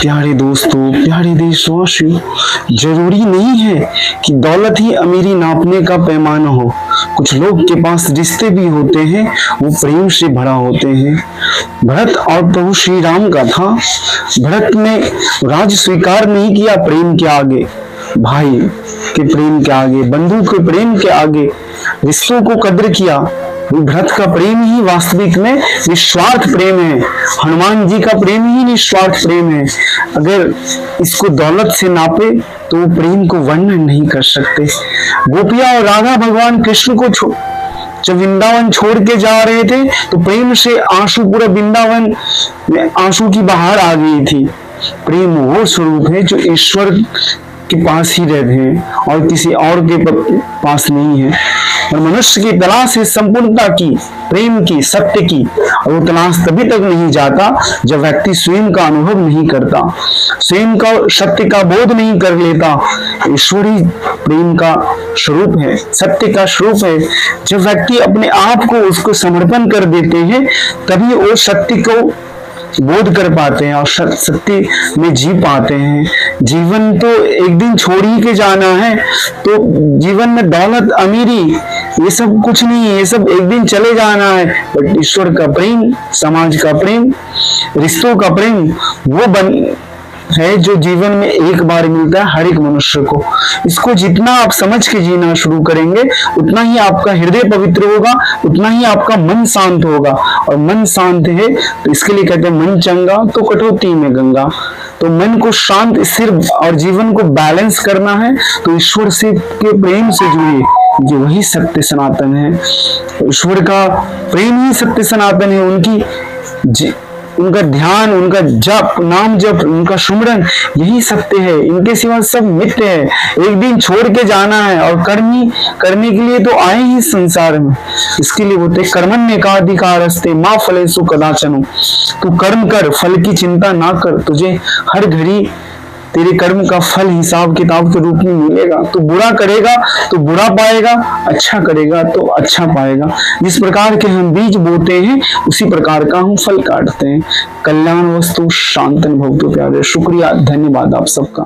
प्यारे दोस्तों, प्यारे देशवासियों, जरूरी नहीं है कि दौलत ही अमीरी नापने का पैमाना हो। कुछ लोग के पास रिश्ते भी होते हैं, वो प्रेम से भरा होते हैं। भरत और प्रभु श्री राम का था। भरत ने राज स्वीकार नहीं किया प्रेम के आगे, भाई के प्रेम के आगे, बंधु के प्रेम के आगे रिश्तों को कद्र किया। भरत का प्रेम ही वास्तविक में निस्वार्थ प्रेम है। हनुमान जी का प्रेम ही निस्वार्थ प्रेम है। अगर इसको दौलत से नापे तो वो प्रेम को वर्णन नहीं कर सकते। गोपिया और राधा भगवान कृष्ण को जब वृंदावन छोड़ के जा रहे थे तो प्रेम से आंसू, पूरा वृंदावन में आंसू की बहार आ गई थी। प्रेम वो स्वरूप है जो ईश्वर के पास ही रहते हैं और किसी और के पास नहीं है। और मनुष्य की तलाश है संपूर्णता की, प्रेम की, सत्य की। और वो तलाश तभी तक नहीं जाता जब व्यक्ति स्वयं का अनुभव नहीं करता, स्वयं का सत्य का बोध नहीं कर लेता। ईश्वरी प्रेम का स्वरूप है, सत्य का स्वरूप है। जब व्यक्ति अपने आप को उसको समर्पण कर देते हैं तभी वो सत्य को बोध कर पाते हैं और सत्य में जी पाते हैं। जीवन तो एक दिन छोड़ ही के जाना है, तो जीवन में दौलत, अमीरी ये सब कुछ नहीं है, ये सब एक दिन चले जाना है। बट ईश्वर का प्रेम, समाज का प्रेम, रिश्तों का प्रेम वो है जो जीवन में एक बार मिलता है हर एक मनुष्य को। इसको जितना आप समझ के जीना शुरू करेंगे उतना ही आपका हृदय पवित्र होगा, उतना ही आपका मन शांत होगा। और मन शांत है तो इसके लिए कहते हैं मन चंगा तो कटौती में गंगा। तो मन को शांत, स्थिर और जीवन को बैलेंस करना है तो ईश्वर से के प्रेम से जुड़िए, जो वही सत्य सनातन है। ईश्वर का प्रेम ही सत्य सनातन है। उनका ध्यान, उनका जप, नाम जप, उनका सुमरन यही सत्य है। इनके सिवा सब मिथ्य है। एक दिन छोड़ के जाना है और कर्म ही करने के लिए तो आए ही संसार में। इसके लिए बोलते कर्मण्य का अधिकार अस्ते माँ फलेषु कदाचन। तू कर्म कर, फल की चिंता ना कर। तुझे हर घड़ी तेरे कर्म का फल हिसाब किताब के रूप में मिलेगा। तो बुरा करेगा तो बुरा पाएगा, अच्छा करेगा तो अच्छा पाएगा। जिस प्रकार के हम बीज बोते हैं उसी प्रकार का हम फल काटते हैं। कल्याण वस्तु शांतन भवतु प्यारे। शुक्रिया, धन्यवाद आप सबका।